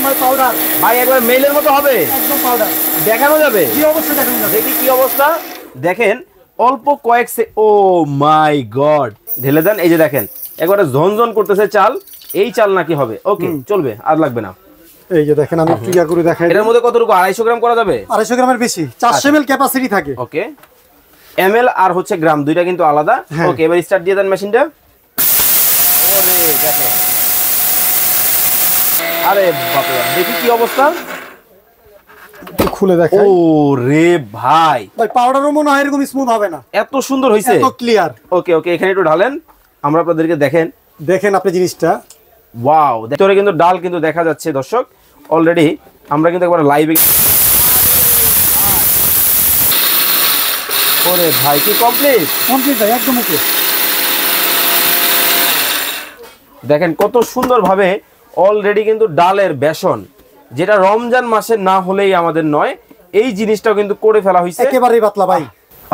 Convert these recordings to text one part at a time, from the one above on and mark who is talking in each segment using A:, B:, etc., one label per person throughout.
A: ভাই পাউডার
B: ভাই একবার মেইলের মতো হবে,
A: একদম পাউডার।
B: দেখানো যাবে?
A: কি অবস্থা দেখানো যাবে।
B: দেখি কি অবস্থা। দেখেন অল্প কয়েক ও মাই গড, ঢেলে দেন। এই যে দেখেন একবারে ঝনঝন করতেছে চাল। এই চাল নাকি হবে? ওকে চলবে, আর লাগবে না।
A: এই যে দেখেন আমি একটু করে দেখাই।
B: এটার মধ্যে কতটুকু 250 গ্রাম করা যাবে?
A: 250 গ্রামের বেশি, 400 ml ক্যাপাসিটি থাকে।
B: ওকে, এমএল আর হচ্ছে গ্রাম দুইটা কিন্তু আলাদা। ওকে এবার স্টার্ট দিয়ে দেন মেশিনটা। ওরে দেখো, আরে বাপ রে, দেখি কি অবস্থা।
A: একটু খুলে দেখাই।
B: ও রে ভাই,
A: ভাই পাউডারও মনে হয় এরকম স্মুথ হবে না,
B: এত সুন্দর হইছে,
A: এত ক্লিয়ার।
B: ওকে ওকে, এখানে একটু ঢালেন, আমরা আপনাদেরকে
A: দেখেন আপনি জিনিসটা।
B: ওয়াও, ভিতরে কিন্তু ডাল কিন্তু দেখা যাচ্ছে দর্শক। অলরেডি আমরা কিন্তু একবার লাইভে। ওরে ভাই কি কমপ্লিট
A: ভাই, একদম ওকে।
B: দেখেন কত সুন্দর ভাবে অলরেডি কিন্তু ডালের বেসন, যেটা রমজান মাসে না হলেই আমাদের নয়, এই জিনিসটাও কিন্তু করে ফেলা হয়েছে
A: একেবারেই পাতলা। ভাই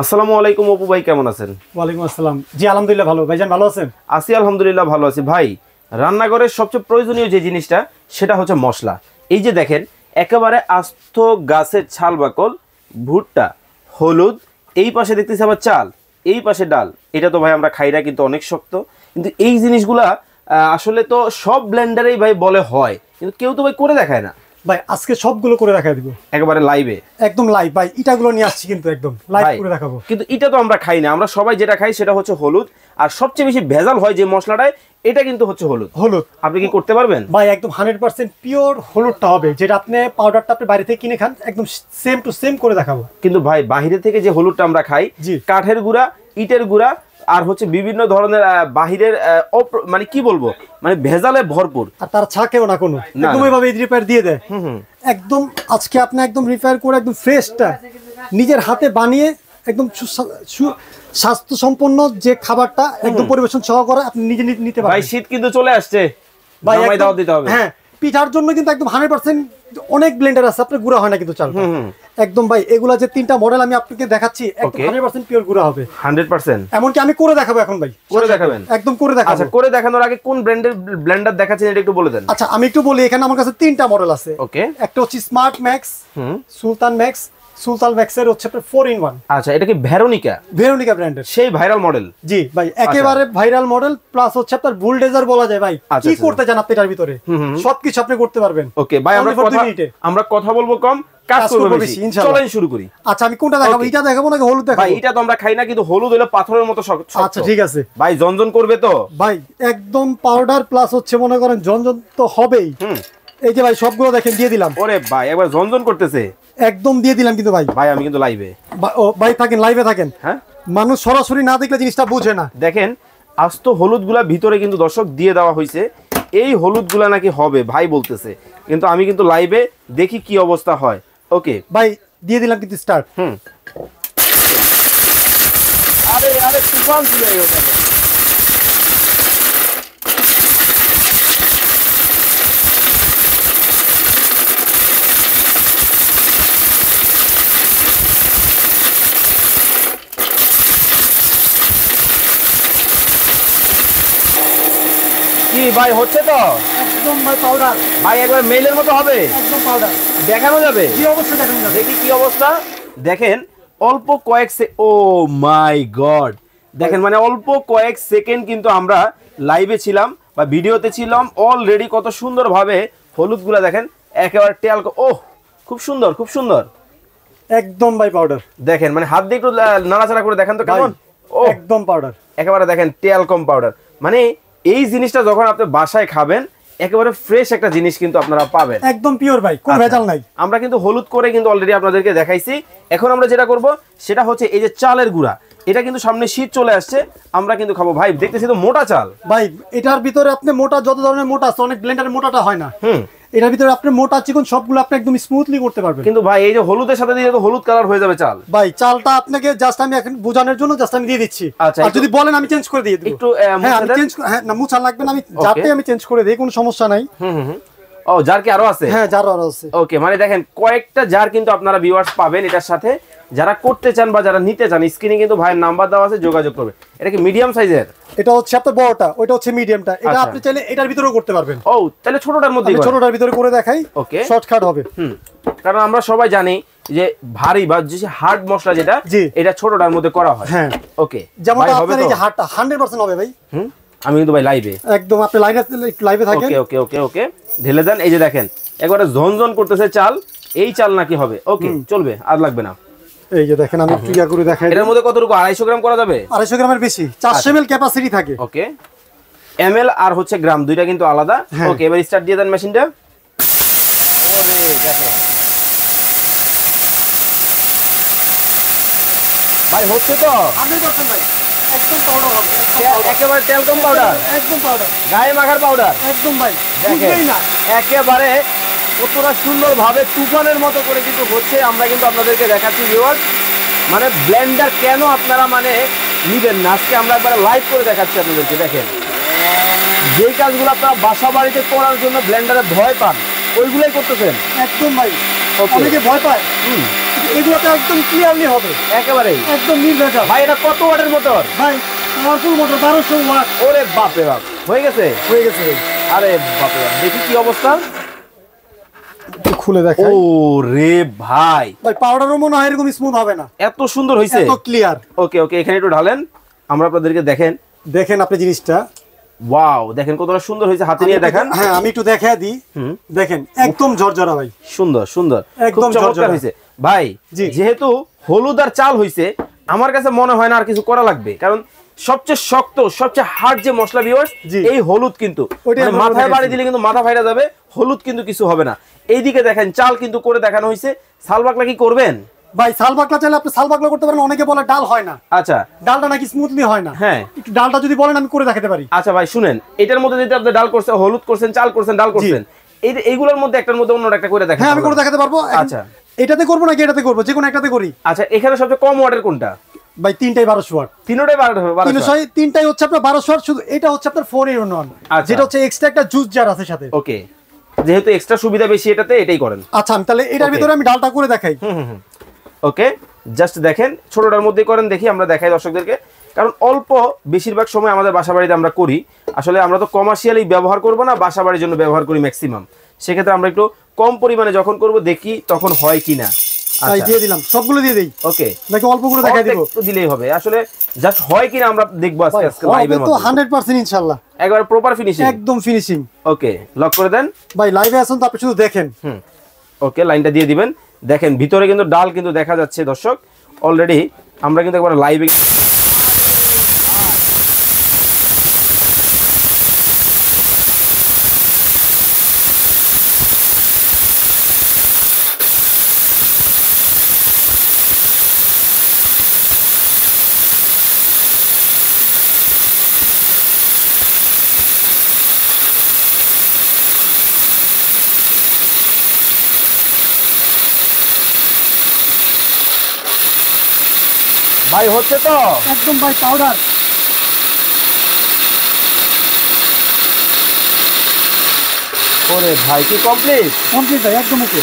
B: আসসালামু আলাইকুম অপু ভাই, কেমন আছেন?
A: ওয়ালাইকুম আসসালাম। জি আলহামদুলিল্লাহ ভালো। ভাইজান ভালো আছেন?
B: আছি আলহামদুলিল্লাহ ভালো আছি। ভাই রান্নাঘরের সবচেয়ে প্রয়োজনীয় যে জিনিসটা সেটা হচ্ছে মশলা। এই যে দেখেন একেবারে আস্ত গাছের ছাল বাকল, ভুট্টা, হলুদ, এই পাশে দেখতেছি আবার চাল, এই পাশে ডাল। এটা তো ভাই আমরা খাই না, কিন্তু অনেক শক্ত। কিন্তু এই জিনিসগুলা আসলে তো সব ব্লেন্ডারেই ভাই বলে হয়, কিন্তু কেউ তো ভাই করে দেখায় না।
A: ভাই আজকে সবগুলো করে দেখাই দিব
B: একেবারে লাইভে,
A: একদম লাইভ। ভাই ইটাগুলো নিয়ে আসছি কিন্তু একদম লাইভ করে দেখাবো।
B: কিন্তু এটা তো আমরা খাই না, আমরা সবাই যেটা খাই সেটা হচ্ছে হলুদ। আর সবচেয়ে বেশি ভেজাল হয় যে মশলাটায়, এটা কিন্তু হচ্ছে হলুদ। আপনি কি করতে পারবেন?
A: ভাই একদম 100% পিওর হলুদটা হবে, যেটা আপনি পাউডারটা আপনি বাইরে থেকে কিনে খান, একদম সেম টু সেম করে দেখাবো।
B: কিন্তু ভাই বাইরে থেকে যে হলুদটা আমরা খাই, কাঠের গুঁড়া, ইটের গুঁড়া, আর হচ্ছে বিভিন্ন ধরনের বাহিরের মানে কি বলবো, মানে ভেজালে ভরপুর।
A: আর তার ছাকেও না কোনো, একদম এইভাবে রিপেয়ার দিয়ে দেয়। একদম আজকে আপনি একদম রিপেয়ার করে একদম ফ্রেশটা নিজের হাতে বানিয়ে একদম স্বাস্থ্যসম্পন্ন যে খাবারটা একদম পরিবেশন সহকারে আপনি নিজে নিতে পারবেন।
B: ভাই শীত কিন্তু চলে আসছে, ভাই দাওয়াত দিতে হবে।
A: হ্যাঁ, পিঠার জন্য কিন্তু একদম 100% অনেক ব্লেন্ডার আছে, আপনার গুঁড়া হয় না কিন্তু চালটা একদম। ভাই এগুলা যে তিনটা মডেল আমি আপনাকে দেখাচ্ছি, একদম 100% পিওর গুঁড়া হবে,
B: 100%।
A: এমনকি আমি করে দেখাবো এখন। ভাই
B: করে দেখাবেন?
A: একদম করে দেখাবো।
B: আচ্ছা, করে দেখানোর আগে কোন ব্র্যান্ডের ব্লেন্ডার দেখাচ্ছেন এটা একটু বলে দেন।
A: আচ্ছা আমি একটু বলি, এখানে আমার কাছে তিনটা মডেল আছে।
B: ওকে,
A: একটা হচ্ছে স্মার্ট ম্যাক্স, সুলতান ম্যাক্স। সুলতান ম্যাক্সের হচ্ছে 4-in-1।
B: আচ্ছা, এটা কি ভেরোনিকা
A: ব্র্যান্ডের
B: সেই ভাইরাল মডেল?
A: জি ভাই, একেবারে ভাইরাল মডেল, প্লাস হচ্ছে আপনার বুলডোজার বলা যায়। ভাই কি করতে চান আপনি এটার ভিতরে, সবকিছু আপনি করতে পারবেন।
B: ওকে ভাই, আমরা কথা বলবো কম, কাজ করব বেশি। চলেন শুরু করি।
A: আচ্ছা আমি কোনটা দেখাবো, এটা দেখাবো নাকি হলুদ দেখাবো?
B: ভাই এটা তো আমরা খাই না, কিন্তু হলুদ হলো পাথরের মতো শক্ত।
A: আচ্ছা ঠিক আছে
B: ভাই, জনজন করবে তো?
A: ভাই একদম পাউডার প্লাস হচ্ছে মনে করেন জনজন তো হবেই। এই যে ভাই সবগুলো দেখেন দিয়ে দিলাম।
B: ওরে ভাই একবার জনজন করতেছে,
A: একদম দিয়ে দিলাম। কিন্তু ভাই
B: আমি কিন্তু লাইভে।
A: ও ভাই থাকেন, লাইভে থাকেন।
B: হ্যাঁ,
A: মানুষ সরাসরি না দেখলে জিনিসটা বুঝে না।
B: দেখেন আস্ত হলুদগুলা ভিতরে কিন্তু দর্শক দিয়ে দেওয়া হয়েছে। এই হলুদগুলা নাকি হবে ভাই বলতেছে, কিন্তু আমি কিন্তু লাইভে দেখি কি অবস্থা হয়। ওকে
A: ভাই দিয়ে দিলাম কিন্তু স্টার্ট।
B: আরে আরে তুফান চলে গেল। কি ভাই হচ্ছে তো?
A: একদম ভাই পাউডার।
B: ভাই একবার মেইলের মতো হবে,
A: একদম পাউডার।
B: দেখানো যাবে?
A: কি অবস্থা দেখানো যাবে?
B: দেখি কি অবস্থা। দেখেন অল্প কয়েক ও মাই গড, দেখেন মানে অল্প কয়েক সেকেন্ড কিন্তু আমরা লাইভে ছিলাম বা ভিডিওতে ছিলাম, অলরেডি কত সুন্দর ভাবে হলুদগুলা দেখেন একেবারে টেল। ওহ খুব সুন্দর, খুব সুন্দর
A: একদম ভাই পাউডার।
B: দেখেন মানে হাত দিয়ে একটু নাড়াচাড়া করে দেখেন তো কেমন। ও
A: একদম পাউডার,
B: একেবারে দেখেন টেলকম পাউডার। মানে এই জিনিসটা যখন আপনি বাসায় খাবেন, একেবারে ফ্রেশ একটা জিনিস কিন্তু আপনারা পাবেন,
A: একদম পিওর ভাই, কোনো ভেজাল নাই।
B: আমরা কিন্তু হলুদ করে কিন্তু অলরেডি আপনাদেরকে দেখাইছি। এখন আমরা যেটা করব সেটা হচ্ছে এই যে চালের গুঁড়া, এটা কিন্তু সামনে শীত চলে আসছে, আমরা কিন্তু খাবো। ভাই দেখতেছি তো মোটা চাল।
A: ভাই এটার ভিতরে আপনি মোটা যত ধরনের মোটা আছে, অনেক ব্লেন্ডারের মোটাটা হয় না। এটার ভিতরে আপনি মোটা চিকন সবগুলো আপনি একদম স্মুথলি করতে পারবেন।
B: কিন্তু ভাই এই যে হলুদের সাথে দিয়ে তো হলুদ কালার হয়ে যাবে চাল।
A: ভাই চালটা আপনাকে জাস্ট আমি এখন বোঝানোর জন্য জাস্ট আমি দিয়ে দিচ্ছি।
B: আচ্ছা,
A: আর যদি বলেন আমি চেঞ্জ করে দিয়ে দেব।
B: একটু
A: হ্যাঁ না, মুছা লাগবে না, আমি যাতে আমি চেঞ্জ করে দেই, কোনো সমস্যা নাই।
B: ও জার কি আরো আছে?
A: হ্যাঁ জার আরো আছে।
B: ওকে, মানে দেখেন কয়েকটা জার কিন্তু আপনারা ভিউয়ার্স পাবেন এটার সাথে। যারা করতে চান বা যারা নিতে চান স্ক্রিনে কিন্তু ভাইয়ের নাম্বার দেওয়া আছে, যোগাযোগ করবে। এটা কি মিডিয়াম সাইজের?
A: এটা হচ্ছে আপনার বড়টা, ওইটা হচ্ছে মিডিয়ামটা। এটা আপনি চাইলে এটার ভিতরেও করতে পারবেন।
B: ও তাহলে ছোটটার মধ্যে
A: ছোটটার ভিতরে করে দেখাই,
B: ওকে
A: শর্টকাট হবে।
B: কারণ আমরা সবাই জানি যে ভারী বা যে হার্ড মশলা যেটা এটা ছোটটার মধ্যে করা হয়।
A: হ্যাঁ
B: ওকে,
A: যেমন আপনার এই যে হার্ডটা 100% হবে ভাই।
B: আমি কিন্তু ভাই লাইভে
A: একদম আপনি লাইভে থাকেন।
B: ওকে ওকে ওকে ওকে ঢেলে দেন। এই যে দেখেন একবারে ঝনঝন করতেছে চাল, এই চাল নাকি হবে? ওকে চলবে, আর লাগবে না।
A: এই যে দেখেন আমি ক্লিয়ার করে দেখাই।
B: এর মধ্যে কতটুকু 250 গ্রাম করা যাবে?
A: 250 গ্রামের বেশি, 400 ml ক্যাপাসিটি থাকে।
B: ওকে, এমএল আর হচ্ছে গ্রাম দুইটা কিন্তু আলাদা। ওকে, এবার স্টার্ট দিয়ে দেন মেশিনটা। ওরে দেখো ভাই হচ্ছে তো
A: 100% ভাই, একদম পাউডার হবে,
B: একেবারে তেলকম পাউডার,
A: একদম পাউডার,
B: গায়ে মাখার পাউডার
A: একদম ভাই।
B: দেখেন না একেবারে কতটা সুন্দর ভাবে তুফানের মতো করে কিন্তু হচ্ছে। আমরা কিন্তু আপনাদেরকে দেখাচ্ছি ভিউয়ার্স, মানে ব্লেন্ডার কেন আপনারা মানে নিবেন না, আজকে আমরা একবার লাইভ করে দেখাচ্ছি আপনাদেরকে। দেখেন যেই কাজগুলো আপনারা বাসা বাড়িতে করার জন্য ব্লেন্ডারে ভয় পান, ওইগুলোই করতেছেন।
A: একদম ভাই, অনেকে ভয় পায়, এগুলোতে একদম ক্লিয়ারলি হবে,
B: একেবারে
A: একদম নির্ভেজাল।
B: ভাই এটা কত ওয়াটের মোটর?
A: ভাই পাওয়ারফুল মোটর, 1200 ওয়াট।
B: ওরে বাপ রে বাপ, হয়ে গেছে
A: হয়ে গেছে ভাই।
B: আরে বাপ রে বাপ, দেখি কি অবস্থা,
A: একটু খুলে দেখাই।
B: ও রে ভাই,
A: ভাই পাউডারও মনে হয় এরকম স্মুথ হবে না,
B: এত সুন্দর হইছে,
A: এত ক্লিয়ার।
B: ওকে ওকে, এখানে একটু ঢালেন, আমরা আপনাদেরকে দেখেন
A: আপনি জিনিসটা,
B: ওয়াও দেখেন কতটা সুন্দর হয়েছে, হাতে নিয়ে দেখান।
A: হ্যাঁ আমি একটু দেখাই দিই। দেখেন একদম ঝরঝরা ভাই,
B: সুন্দর সুন্দর,
A: একদম
B: চমৎকার হয়েছে ভাই। যেহেতু হলুদ আর চাল হয়েছে, আমার কাছে মনে হয় না আর কিছু করা লাগবে, কারণ সবচেয়ে শক্ত সবচেয়ে হার্ড যে মশলা ভিউয়ার্স এই হলুদ, কিন্তু মাথায় বাড়ি দিলে কিন্তু মাথা ফাইরা যাবে, হলুদ কিন্তু কিছু হবে না। এইদিকে দেখেন চাল কিন্তু করে দেখানো হয়েছে। সাল বাকলা কি করবেন
A: ভাই? সাল বাকলা চাইলে আপনি সাল বাকলা করতে পারেন। অনেকে বলে ডাল হয় না,
B: আচ্ছা
A: ডালটা নাকি স্মুথলি হয় না।
B: হ্যাঁ,
A: একটু ডালটা যদি বলেন আমি করে দেখাতে পারি।
B: আচ্ছা ভাই শুনেন, এটার মধ্যে যদি আপনি ডাল করছেন, হলুদ করছেন, চাল করছেন, ডাল করছেন, এইগুলোর মধ্যে একটার মধ্যে অন্য একটা করে দেখেন।
A: হ্যাঁ আমি করে দেখাতে পারবো।
B: আচ্ছা
A: এটাতে করবো নাকি এটাতে করবো? যে কোনো একটাতে করি।
B: আচ্ছা, এখানে সবচেয়ে কম ওয়াটের কোনটা?
A: ভাই তিনটাই 1200 ওয়াট।
B: তিনটাই 1200।
A: তিনটাই হচ্ছে আপনার 1200 ওয়াট। শুধু এটা হচ্ছে আপনার 4-in-1, যেটা হচ্ছে এক্সট্রা একটা জুস জার আছে সাথে।
B: ওকে, যেহেতু এক্সট্রা সুবিধা বেশি এটাতে, এটাই করেন।
A: আচ্ছা আমি তাহলে এটার ভিতরে আমি ডালটা করে দেখাই।
B: ওকে, জাস্ট দেখেন ছোটটার মধ্যে করেন, দেখি আমরা দেখাই দর্শকদেরকে, কারণ অল্প বেশিরভাগ সময় আমাদের বাসা বাড়িতে আমরা করি। আসলে আমরা তো কমার্শিয়ালি ব্যবহার করব না, বাসা বাড়ির জন্য ব্যবহার করি ম্যাক্সিমাম। সেক্ষেত্রে আমরা একটু কম পরিমাণে যখন করব, দেখি তখন হয় কিনা।
A: তাই দিয়ে দিলাম, সবগুলো দিয়ে দেই।
B: ওকে,
A: নাকি অল্প করে দেখাই দিব?
B: একটু দিলেই হবে, আসলে জাস্ট হয় কিনা আমরা দেখব আজকে লাইভের মধ্যে।
A: তো 100% ইনশাআল্লাহ
B: একবার প্রপার ফিনিশিং,
A: একদম ফিনিশিং।
B: ওকে, লক করে দেন
A: ভাই। লাইভে আসুন তো আপনি শুধু দেখেন।
B: ওকে, লাইনটা দিয়ে দিবেন। দেখেন ভিতরে কিন্তু ডাল কিন্তু দেখা যাচ্ছে দর্শক, অলরেডি আমরা কিন্তু একবার লাইভে ভাই হচ্ছে তো
A: একদম ভাই পাউডার।
B: ওরে ভাই কি কমপ্লিট
A: ভাই, একদম ওকে।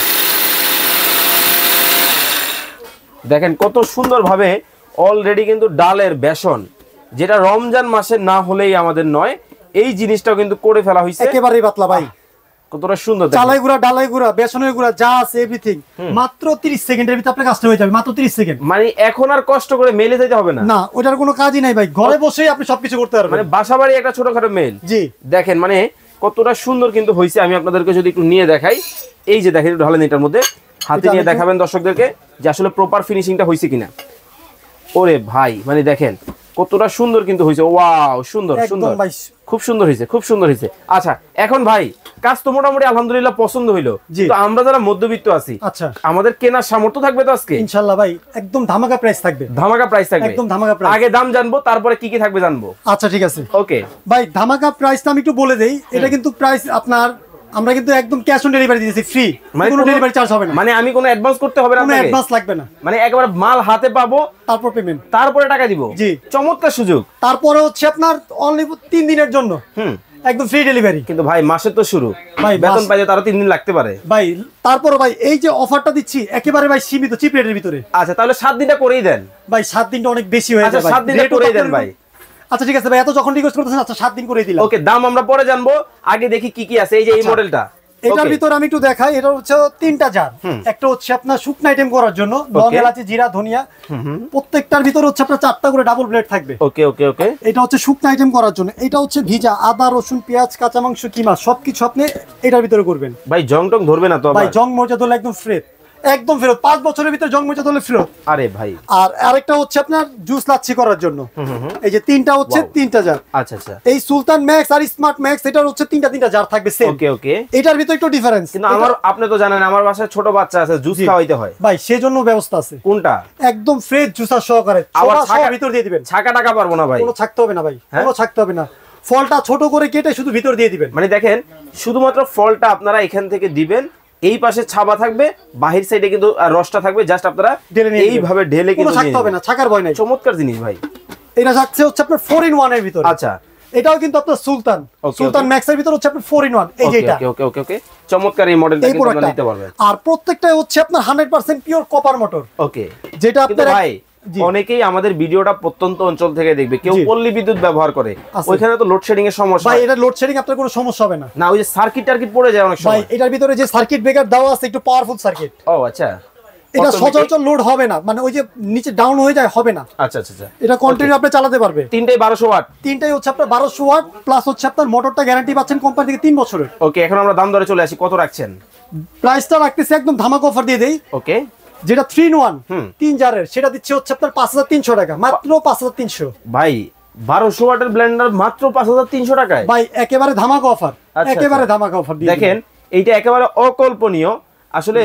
B: দেখেন কত সুন্দর ভাবে অলরেডি কিন্তু ডালের বেসন, যেটা রমজান মাসে না হলেই আমাদের নয়, এই জিনিসটাও কিন্তু করে ফেলা হয়েছে
A: একেবারেই পাতলা ভাই।
B: কতটা সুন্দর,
A: চালাই গুঁড়া, ডালাই গুঁড়া, বেসনের গুঁড়া যা আছে এভরিথিং মাত্র 30 সেকেন্ডের ভিতরে আপনার কাজটা হয়ে যাবে। মাত্র 30 সেকেন্ড,
B: মানে এখন আর কষ্ট করে মেলে যেতে হবে না।
A: না ওটার কোনো কাজই নাই ভাই, ঘরে বসেই আপনি সবকিছু করতে পারবেন।
B: মানে বাসাবাড়ি একটা ছোটখাটো মেল।
A: জি
B: দেখেন মানে কতটা সুন্দর কিন্তু হয়েছে। আমি আপনাদেরকে যদি একটু নিয়ে দেখাই, এই যে দেখেন একটু ঢালেন এটার মধ্যে, হাতে নিয়ে দেখাবেন দর্শকদেরকে যে আসলে প্রপার ফিনিশিংটা হয়েছে কিনা। ওরে ভাই মানে দেখেন কতটা সুন্দর কিন্তু হয়েছে। ওয়াও, সুন্দর সুন্দর, খুব সুন্দর হয়েছে, খুব সুন্দর হয়েছে। আচ্ছা এখন ভাই কাজ তো মোটামুটি আলহামদুলিল্লাহ পছন্দ হইলো, তো আমরা যারা মধ্যবিত্ত আছি,
A: আচ্ছা
B: আমাদের কেনার সামর্থ্য থাকবে তো আজকে?
A: ইনশাআল্লাহ ভাই, একদম ধামাকা প্রাইস থাকবে।
B: ধামাকা প্রাইস থাকবে,
A: একদম ধামাকা প্রাইস।
B: আগে দাম জানবো, তারপরে কি কি থাকবে জানবো।
A: আচ্ছা ঠিক আছে
B: ওকে
A: ভাই, ধামাকা প্রাইসটা আমি একটু বলে দেই। এটা কিন্তু প্রাইস আপনার, আমরা কিন্তু একদম ক্যাশ অন ডেলিভারি দিয়েছি, ফ্রি,
B: মানে
A: কোনো ডেলিভারি চার্জ হবে না।
B: মানে আমি কোনো অ্যাডভান্স করতে হবে না?
A: কোনো অ্যাডভান্স লাগবে না,
B: মানে একেবারে মাল হাতে পাবো,
A: তারপর পেমেন্ট,
B: তারপরে টাকা দিব।
A: জি,
B: চমৎকার সুযোগ।
A: তারপরে হচ্ছে আপনার অনলি 3 দিনের জন্য একদম ফ্রি ডেলিভারি।
B: কিন্তু ভাই মাসের তো শুরু,
A: ভাই
B: বেতন পাইতে তারও 3 দিন লাগতে পারে
A: ভাই। তারপর ভাই এই যে অফারটা দিচ্ছি একেবারে ভাই সীমিত চিপ রেটের ভিতরে।
B: আচ্ছা তাহলে 7 দিনটা করেই দেন
A: ভাই। 7 দিনটা অনেক বেশি হয়ে যায়
B: আচ্ছা 7 দিনটা করেই দেন ভাই।
A: আচ্ছা ঠিক আছে ভাই, এত যখন রিকোয়েস্ট করতেছেন, আচ্ছা 7 দিন করে দিলাম।
B: ওকে, দাম আমরা পরে জানবো, আগে দেখি কি কি আছে। এই যে এই মডেলটা,
A: এটার ভিতর আমি একটু দেখাই। এটা হচ্ছে 3টা জার, একটা হচ্ছে আপনার শুকনো আইটেম করার জন্য, লং এলাচি, জিরা, ধনিয়া, প্রত্যেকটার ভিতর হচ্ছে আপনার 4টা করে ডাবল ব্লেড থাকবে।
B: ওকে ওকে ওকে।
A: এটা হচ্ছে শুকনো আইটেম করার জন্য। এটা হচ্ছে ভিজা আদা, রসুন, পেঁয়াজ, কাঁচা মাংস, কিমা সবকিছু আপনি এটার ভিতরে করবেন।
B: ভাই জং টং ধরবে না তো?
A: ভাই জং মরচা ধরলে একদম ফ্রেশ, একদম ফেরত। 5 বছরের ভিতরে জং মরচা ধরলে ফেরত।
B: আরে ভাই।
A: আর আরেকটা হচ্ছে আপনার জুস লাচ্ছি করার জন্য, এই যে 3টা হচ্ছে 3টা জার।
B: আচ্ছা আচ্ছা।
A: এই সুলতান ম্যাক্স আর স্মার্ট ম্যাক্স এটার হচ্ছে 3টা জার থাকবে সেম।
B: ওকে ওকে।
A: এটার ভিতর একটু ডিফারেন্স।
B: কিন্তু আমার, আপনি তো জানেন আমার বাসায় ছোট বাচ্চা আছে, জুস খাওয়াইতে হয়
A: ভাই, সেজন্য ব্যবস্থা আছে।
B: কোনটা?
A: একদম ফ্রেশ জুসার সহকারে
B: আবার
A: সব ভিতর দিয়ে দিবেন।
B: ছাকা টাকা পারবো না ভাই?
A: কোনো ছাকতে হবে না ভাই, কোনো ছাকতে হবে না। ফলটা ছোট করে কেটে শুধু ভিতর দিয়ে দিবেন।
B: মানে দেখেন, শুধুমাত্র ফলটা আপনারা এখান থেকে দিবেন, এই পাশে ছাবা থাকবে, বাহির সাইডে কিন্তু রসটা থাকবে, জাস্ট আপনারা এইভাবে ঢেলে কিন্তু
A: ছাকতে হবে না, ছাকার ভয় নাই।
B: চমৎকার জিনিস ভাই।
A: এটা থাকছে হচ্ছে আপনার 4 in 1 এর ভিতর।
B: আচ্ছা,
A: এটাও কিন্তু আপনার সুলতান ম্যাক্স এর ভিতর হচ্ছে আপনার 4 in 1। এই যে এটা,
B: ওকে ওকে ওকে ওকে, চমৎকার এই মডেলটা কিন্তু আপনারা নিতে পারবেন।
A: আর প্রত্যেকটাই হচ্ছে আপনার 100% পিওর কপার মোটর।
B: ওকে,
A: যেটা আপনারা
B: ভাই অনেকেই আমাদের ভিডিওটা প্রত্যন্ত অঞ্চল থেকে দেখবে, কেউ পল্লী বিদ্যুৎ ব্যবহার করে, ওইখানে তো লোডশেডিং এর সমস্যা।
A: ভাই এটা লোডশেডিং আপনার কোনো সমস্যা হবে না।
B: না, ওই যে সার্কিট টার্কিট পড়ে যায় অনেক সময়।
A: ভাই এটার ভিতরে যে সার্কিট ব্রেকার দেওয়া আছে, একটু পাওয়ারফুল সার্কিট।
B: ও আচ্ছা।
A: এটা সচরাচর লোড হবে না, মানে ওই যে নিচে ডাউন হয়ে যায়, হবে না।
B: আচ্ছা আচ্ছা আচ্ছা।
A: এটা কন্টিনিউ আপনি চালাতে পারবে।
B: 3টাই 1200 ওয়াট।
A: 3টাই হচ্ছে আপনার 1200 ওয়াট, প্লাস হচ্ছে আপনার মোটরটা গ্যারান্টি পাচ্ছেন কোম্পানি থেকে 3 বছরের।
B: ওকে, এখন আমরা দাম দরে চলে আসি, কত রাখছেন?
A: প্রাইসটা রাখতেছি একদম ধামাকা অফার দিয়ে দেই।
B: ওকে,
A: যেটা 3 in 1 3 জারের, সেটা দিচ্ছে হচ্ছে আপনার 5300 টাকা, মাত্র 5300।
B: ভাই 1200 ওয়াটের ব্লেন্ডার মাত্র 5300 টাকায়
A: ভাই একেবারে ধামাকা অফার, একেবারে ধামাকা অফার দিয়ে
B: দেখেন। এইটা একেবারে অকল্পনীয় আসলে।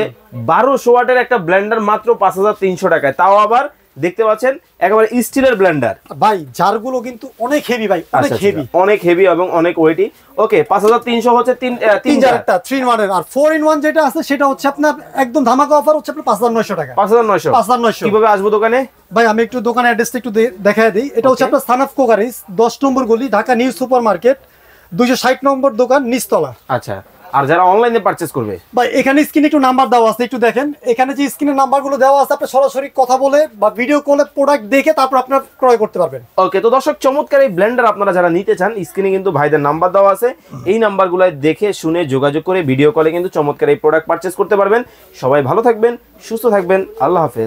B: 1200 ওয়াটের একটা ব্লেন্ডার মাত্র 5300 টাকায়, তাও আবার দেখতে পাচ্ছেন একেবারে স্টিলের ব্লেন্ডার।
A: ভাই জারগুলো কিন্তু অনেক হেভি ভাই, অনেক হেভি,
B: অনেক হেভি এবং অনেক ওয়েটি। ওকে, 5300 হচ্ছে 3
A: জারটা 3 in 1 এর। আর 4 in 1 যেটা আছে সেটা হচ্ছে আপনার একদম ধামাকা অফার, হচ্ছে আপনার 5900 টাকা।
B: 5900। কিভাবে আসবো দোকানে?
A: ভাই আমি একটু দোকানের অ্যাড্রেসটা একটু দেখায় দিই। এটা হচ্ছে আপনার সান অফ কোকারিস, 10 নম্বর গলি, ঢাকা নিউ সুপার মার্কেট, 260 নম্বর দোকান, নিচতলা।
B: আচ্ছা, আর যারা অনলাইনে পারচেজ করবে,
A: ভাই এখানে স্ক্রিনে একটু নাম্বার দেওয়া আছে, একটু দেখেন। এখানে যে স্ক্রিনের নাম্বারগুলো দেওয়া আছে, আপনি সরাসরি কথা বলে বা ভিডিও কলে প্রোডাক্ট দেখে তারপর আপনারা ক্রয় করতে পারবেন।
B: ওকে, তো দর্শক চমৎকার এই ব্লেন্ডার আপনারা যারা নিতে চান, স্ক্রিনে কিন্তু ভাইদের নাম্বার দেওয়া আছে, এই নাম্বারগুলো দেখে শুনে যোগাযোগ করে ভিডিও কলে কিন্তু চমৎকার এই প্রোডাক্ট পারচেজ করতে পারবেন। সবাই ভালো থাকবেন, সুস্থ থাকবেন, আল্লাহ হাফেজ।